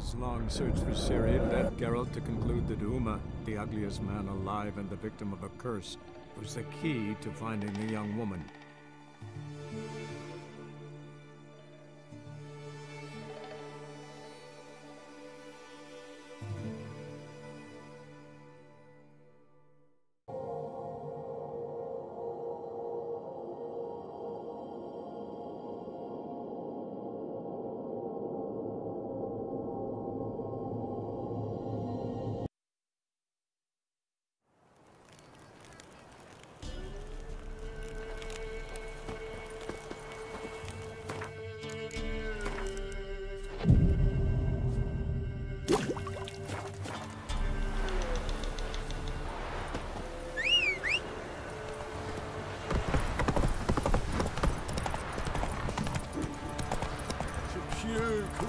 His long search for Ciri led Geralt to conclude that Uma, the ugliest man alive and the victim of a curse, was the key to finding the young woman.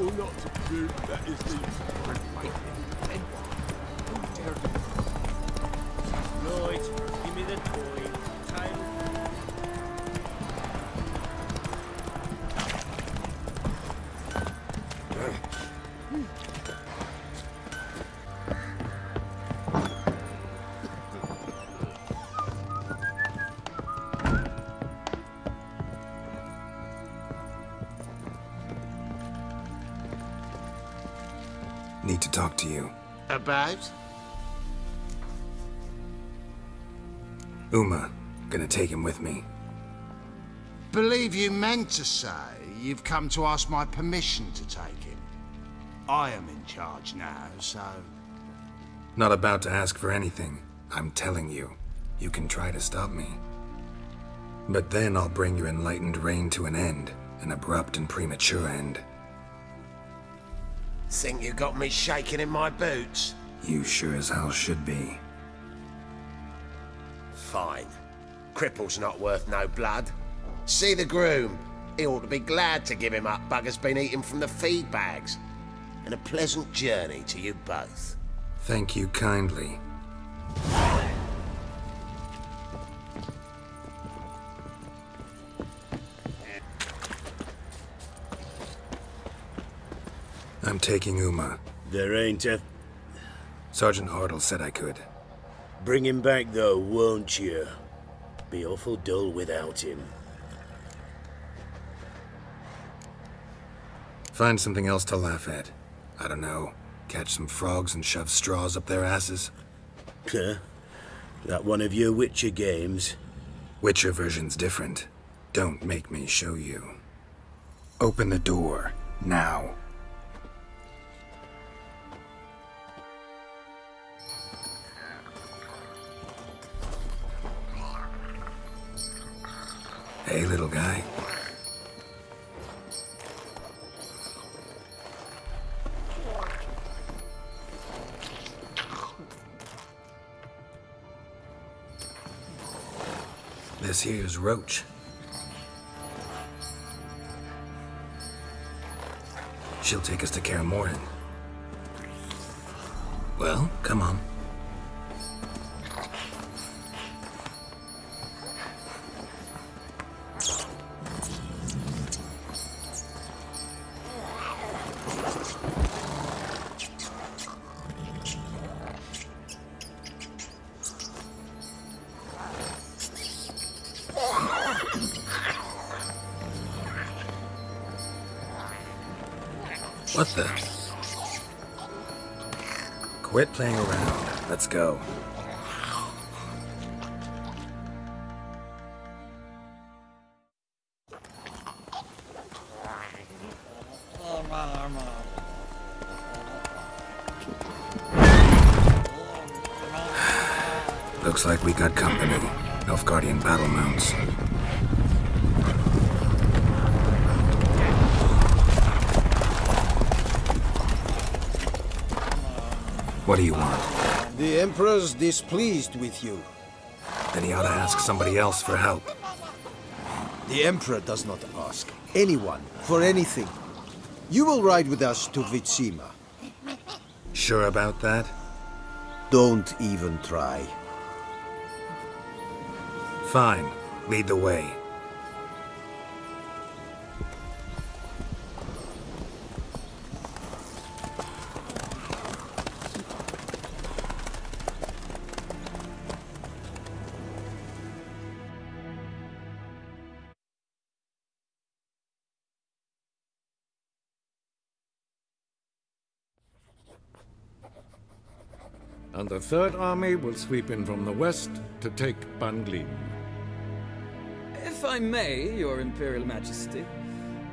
Or not to do, that is the... Lloyd, give me the toy. Tyler. Need to talk to you. About? Uma. Gonna take him with me. Believe you meant to say you've come to ask my permission to take him. I am in charge now, so... Not about to ask for anything. I'm telling you. You can try to stop me. But then I'll bring your enlightened reign to an end. An abrupt and premature end. Think you got me shaking in my boots? You sure as hell should be. Fine. Cripple's not worth no blood. See the groom. He ought to be glad to give him up. Bugger's been eating from the feed bags. And a pleasant journey to you both. Thank you kindly. I'm taking Uma. There ain't a... Sergeant Hartle said I could. Bring him back though, won't you? Be awful dull without him. Find something else to laugh at. I don't know. Catch some frogs and shove straws up their asses. Huh? That one of your Witcher games? Witcher version's different. Don't make me show you. Open the door. Now. Hey, little guy. This here's Roach. She'll take us to Kaer Morhen. Well, come on. What the? Quit playing around. Let's go. Looks like we got company. Nilfgaardian battle mounts. What do you want? The Emperor's displeased with you. Then he ought to ask somebody else for help. The Emperor does not ask anyone for anything. You will ride with us to Vitsima. Sure about that? Don't even try. Fine. Lead the way. and the Third Army will sweep in from the west to take Banglin. If I may, Your Imperial Majesty,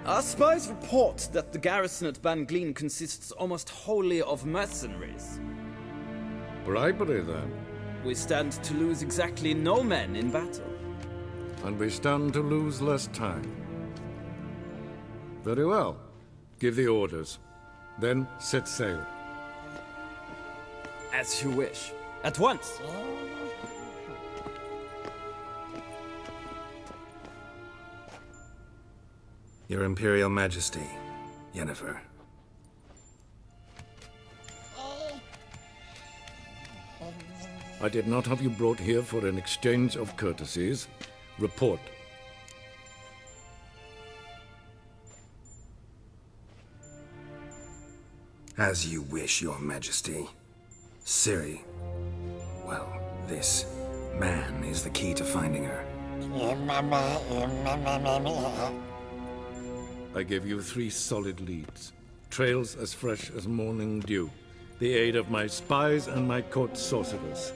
our spies report that the garrison at Banglin consists almost wholly of mercenaries. Bribery, then. We stand to lose exactly no men in battle. And we stand to lose less time. Very well. Give the orders. Then set sail. As you wish. At once! Your Imperial Majesty, Yennefer. I did not have you brought here for an exchange of courtesies. Report. As you wish, Your Majesty. Ciri. Well, this man is the key to finding her. I give you 3 solid leads. Trails as fresh as morning dew. The aid of my spies and my court sorcerers.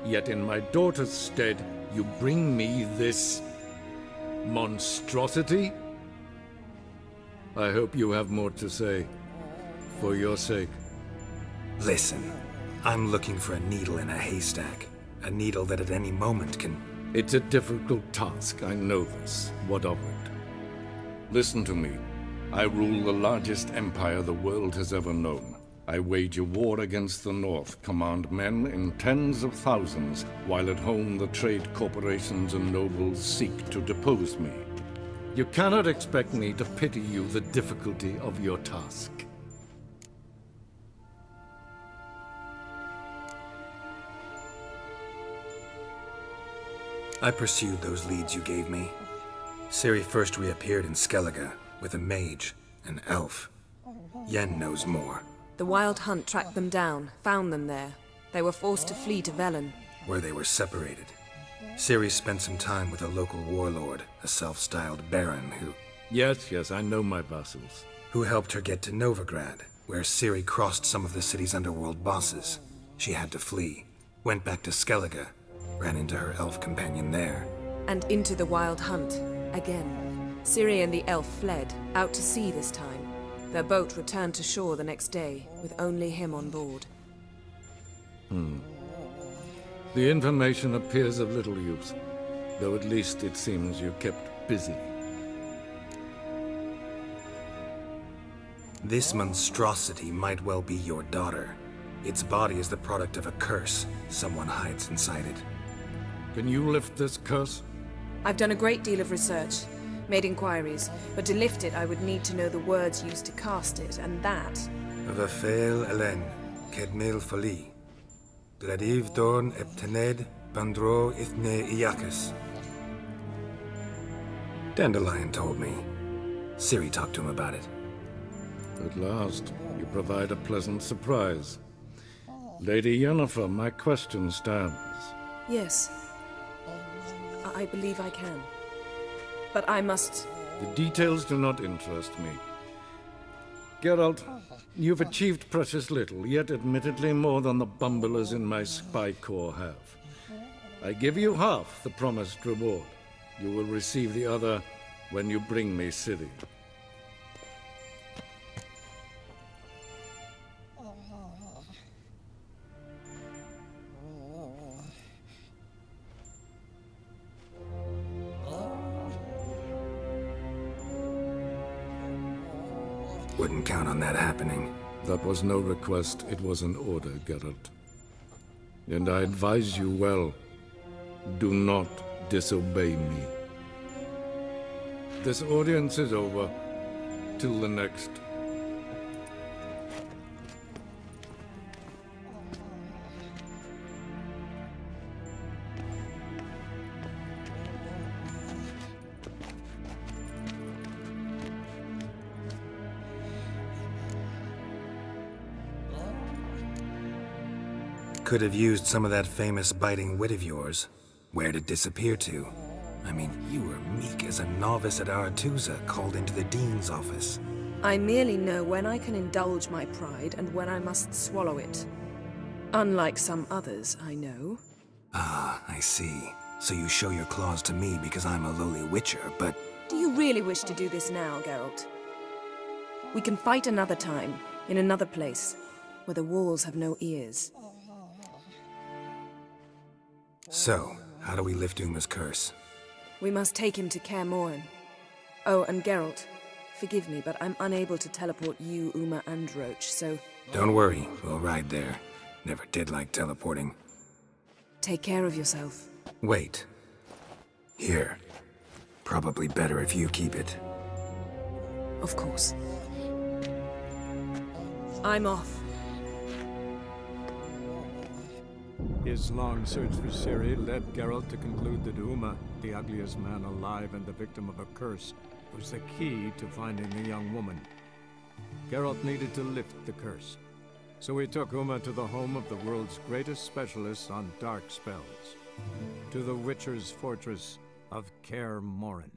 Yet in my daughter's stead, you bring me this monstrosity? I hope you have more to say. For your sake. Listen, I'm looking for a needle in a haystack. A needle that at any moment can... It's a difficult task, I know this. What of it? Listen to me. I rule the largest empire the world has ever known. I wage a war against the North, command men in tens of thousands, while at home the trade corporations and nobles seek to depose me. You cannot expect me to pity you the difficulty of your task. I pursued those leads you gave me. Ciri first reappeared in Skellige with a mage, an elf. Yen knows more. The Wild Hunt tracked them down, found them there. They were forced to flee to Velen. Where they were separated. Ciri spent some time with a local warlord, a self-styled baron who... Yes, I know my vassals. Who helped her get to Novigrad, where Ciri crossed some of the city's underworld bosses. She had to flee, went back to Skellige, ran into her elf companion there. And into the Wild Hunt, again. Ciri and the elf fled, out to sea this time. Their boat returned to shore the next day, with only him on board. The information appears of little use, though at least it seems you kept busy. This monstrosity might well be your daughter. Its body is the product of a curse. Someone hides inside it. Can you lift this curse? I've done a great deal of research, made inquiries, but to lift it I would need to know the words used to cast it, and that... Vafael Elen, Kedmil Fali. Gladiv Dorn Eptened, Bandro Ithne Iakis. Dandelion told me. Ciri talked to him about it. At last, you provide a pleasant surprise. Lady Yennefer, my question stands. Yes. I believe I can. But I must... The details do not interest me. Geralt, you've achieved precious little, yet admittedly more than the bumblers in my spy corps have. I give you half the promised reward. You will receive the other when you bring me Ciri. Wouldn't count on that happening. That was no request, it was an order, Geralt. And I advise you well, do not disobey me. This audience is over. Till the next. Could have used some of that famous biting wit of yours. Where'd it disappear to? I mean, you were meek as a novice at Aretusa called into the Dean's office. I merely know when I can indulge my pride and when I must swallow it. Unlike some others, I know. Ah, I see. So you show your claws to me because I'm a lowly witcher, but... Do you really wish to do this now, Geralt? We can fight another time, in another place, where the walls have no ears. So, how do we lift Uma's curse? We must take him to Kaer Morhen. Oh, and Geralt, forgive me, but I'm unable to teleport you, Uma, and Roach, so... Don't worry, we'll ride there. Never did like teleporting. Take care of yourself. Wait. Here. Probably better if you keep it. Of course. I'm off. His long search for Ciri led Geralt to conclude that Uma, the ugliest man alive and the victim of a curse, was the key to finding the young woman. Geralt needed to lift the curse, so he took Uma to the home of the world's greatest specialists on dark spells, to the Witcher's fortress of Kaer Morhen.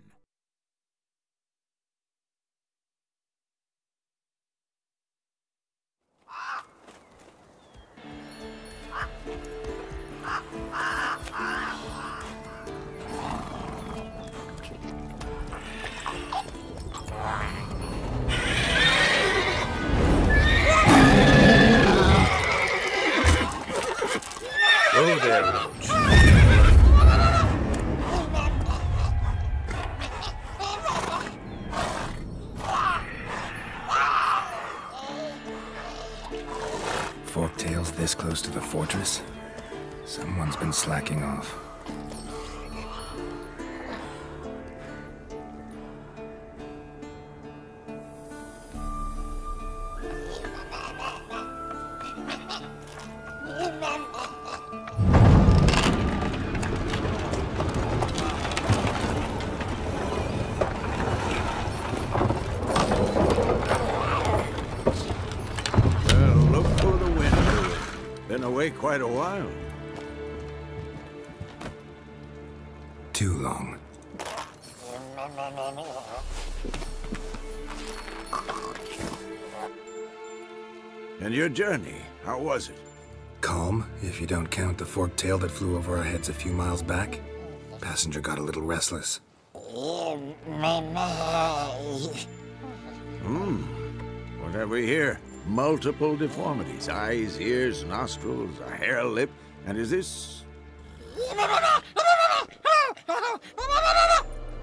Oh there, Roach. Forktail's this close to the fortress? Someone's been slacking off. Quite a while. Too long. And your journey, how was it? Calm, if you don't count the forktail that flew over our heads a few miles back. Passenger got a little restless. What have we here? Multiple deformities. Eyes, ears, nostrils, a hair lip. And is this...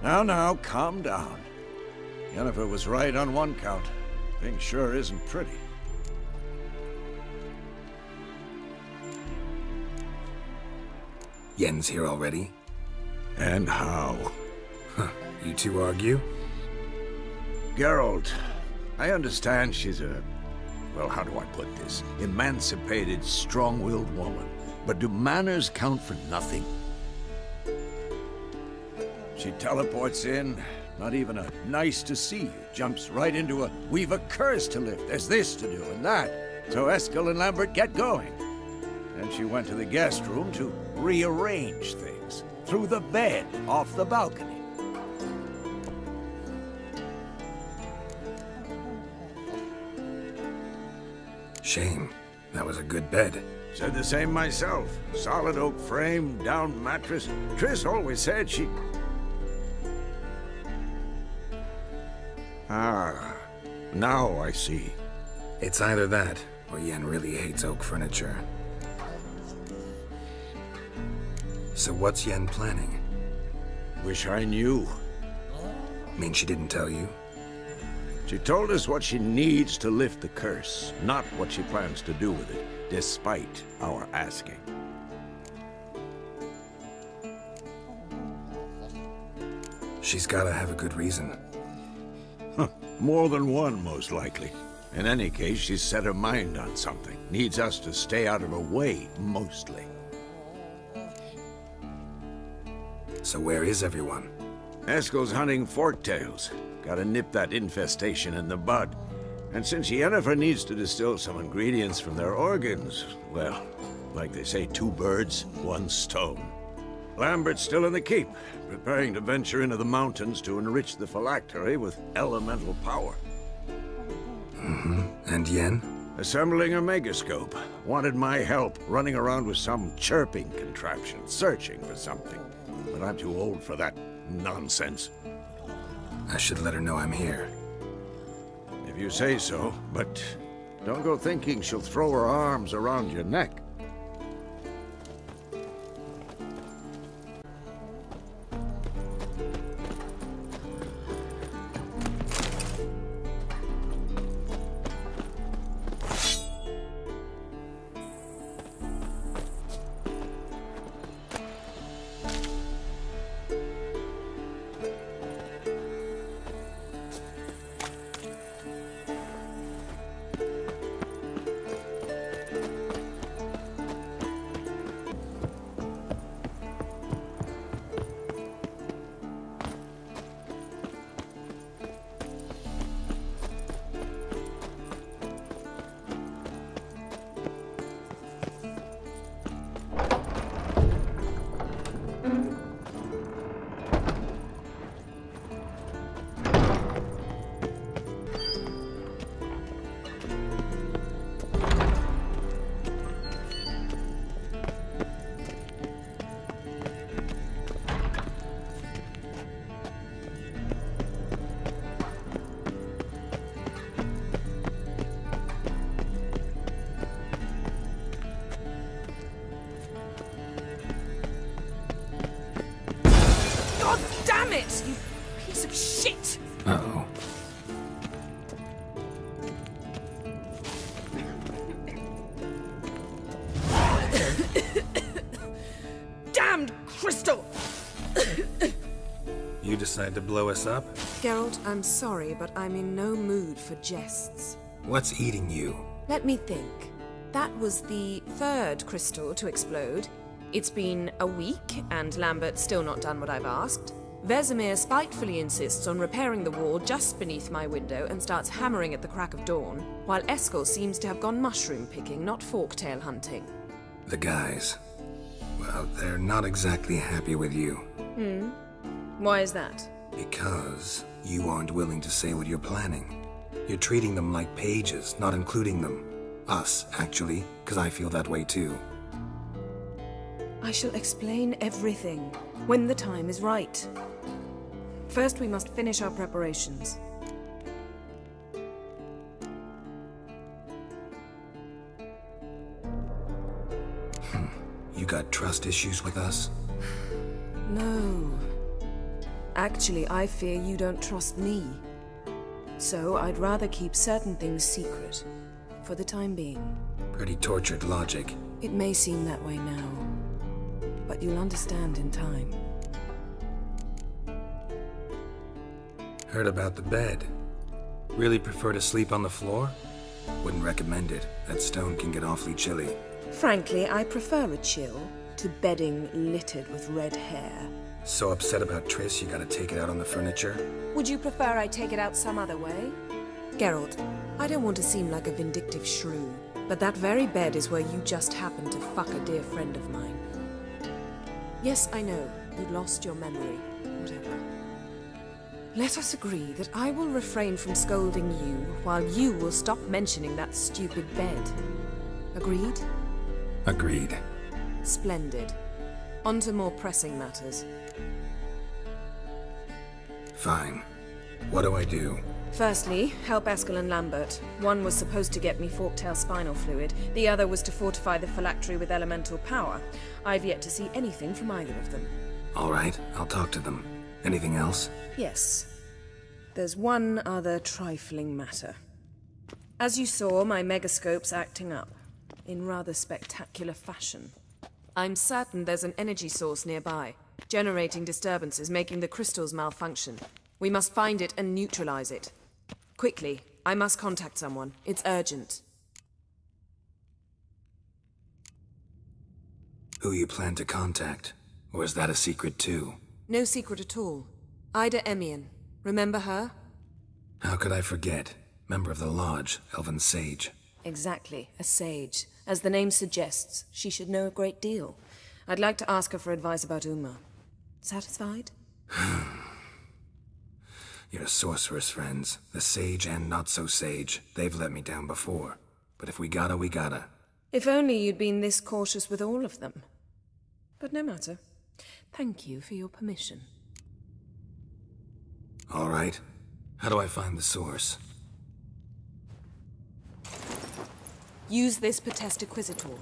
Now, calm down. Yennefer was right on one count. Thing sure isn't pretty. Yen's here already? And how? You two argue? Geralt, I understand she's a... well, how do I put this? Emancipated, strong-willed woman. But do manners count for nothing? She teleports in, not even a nice to see you. Jumps right into a, we've a curse to lift, there's this to do and that. So Eskel and Lambert get going. And she went to the guest room to rearrange things. Through the bed, off the balcony. Shame. That was a good bed. Said the same myself. Solid oak frame, down mattress. Triss always said she... Ah, now I see. It's either that, or Yen really hates oak furniture. So what's Yen planning? Wish I knew. Mean she didn't tell you? She told us what she needs to lift the curse, not what she plans to do with it, despite our asking. She's gotta have a good reason. More than one, most likely. In any case, she's set her mind on something. Needs us to stay out of her way, mostly. So where is everyone? Eskel's hunting forktails. Gotta nip that infestation in the bud. And since Yennefer needs to distill some ingredients from their organs, well, like they say, 2 birds, 1 stone. Lambert's still in the keep, preparing to venture into the mountains to enrich the phylactery with elemental power. And Yen? Assembling a megascope. Wanted my help running around with some chirping contraption, searching for something. But I'm too old for that nonsense. I should let her know I'm here. If you say so, but don't go thinking she'll throw her arms around your neck. Damn it, you piece of shit! Uh-oh. Damned crystal! You decide to blow us up? Geralt, I'm sorry, but I'm in no mood for jests. What's eating you? Let me think. That was the third crystal to explode. It's been a week, and Lambert's still not done what I've asked. Vesemir spitefully insists on repairing the wall just beneath my window and starts hammering at the crack of dawn, while Eskel seems to have gone mushroom picking, not forktail hunting. The guys. Well, they're not exactly happy with you. Why is that? Because you aren't willing to say what you're planning. You're treating them like pages, not including them. Us, actually, because I feel that way too. I shall explain everything when the time is right. First, we must finish our preparations. You got trust issues with us? No. Actually, I fear you don't trust me. So I'd rather keep certain things secret, for the time being. Pretty tortured logic. It may seem that way now, but you'll understand in time. Heard about the bed. Really prefer to sleep on the floor? Wouldn't recommend it. That stone can get awfully chilly. Frankly, I prefer a chill to bedding littered with red hair. So upset about Triss, you gotta take it out on the furniture? Would you prefer I take it out some other way? Geralt, I don't want to seem like a vindictive shrew, but that very bed is where you just happened to fuck a dear friend of mine. Yes, I know, you lost your memory. Whatever. Let us agree that I will refrain from scolding you, while you will stop mentioning that stupid bed. Agreed? Agreed. Splendid. On to more pressing matters. Fine. What do I do? Firstly, help Eskel and Lambert. One was supposed to get me forktail spinal fluid, the other was to fortify the phylactery with elemental power. I've yet to see anything from either of them. All right, I'll talk to them. Anything else? Yes. There's one other trifling matter. As you saw, my megascope's acting up, in rather spectacular fashion. I'm certain there's an energy source nearby, generating disturbances, making the crystals malfunction. We must find it and neutralize it. Quickly, I must contact someone. It's urgent. Who you plan to contact? Or is that a secret too? No secret at all. Ida Emian. Remember her? How could I forget? Member of the Lodge, Elven Sage. Exactly, a sage. As the name suggests, she should know a great deal. I'd like to ask her for advice about Uma. Satisfied? Your sorceress friends, the sage and not-so-sage, they've let me down before. But if we gotta, we gotta. If only you'd been this cautious with all of them. But no matter. Thank you for your permission. All right. How do I find the source? Use this Potestaquisitor.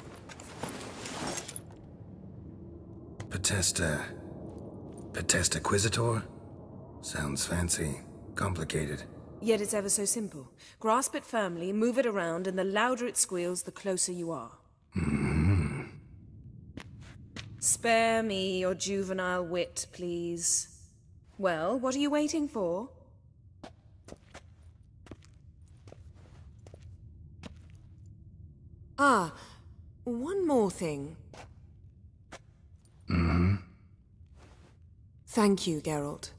Potestaquisitor? Sounds fancy. Complicated. Yet it's ever so simple. Grasp it firmly, move it around, and the louder it squeals, the closer you are. Mm-hmm. Spare me your juvenile wit, please. Well, what are you waiting for? Ah, one more thing. Mm-hmm. Thank you, Geralt.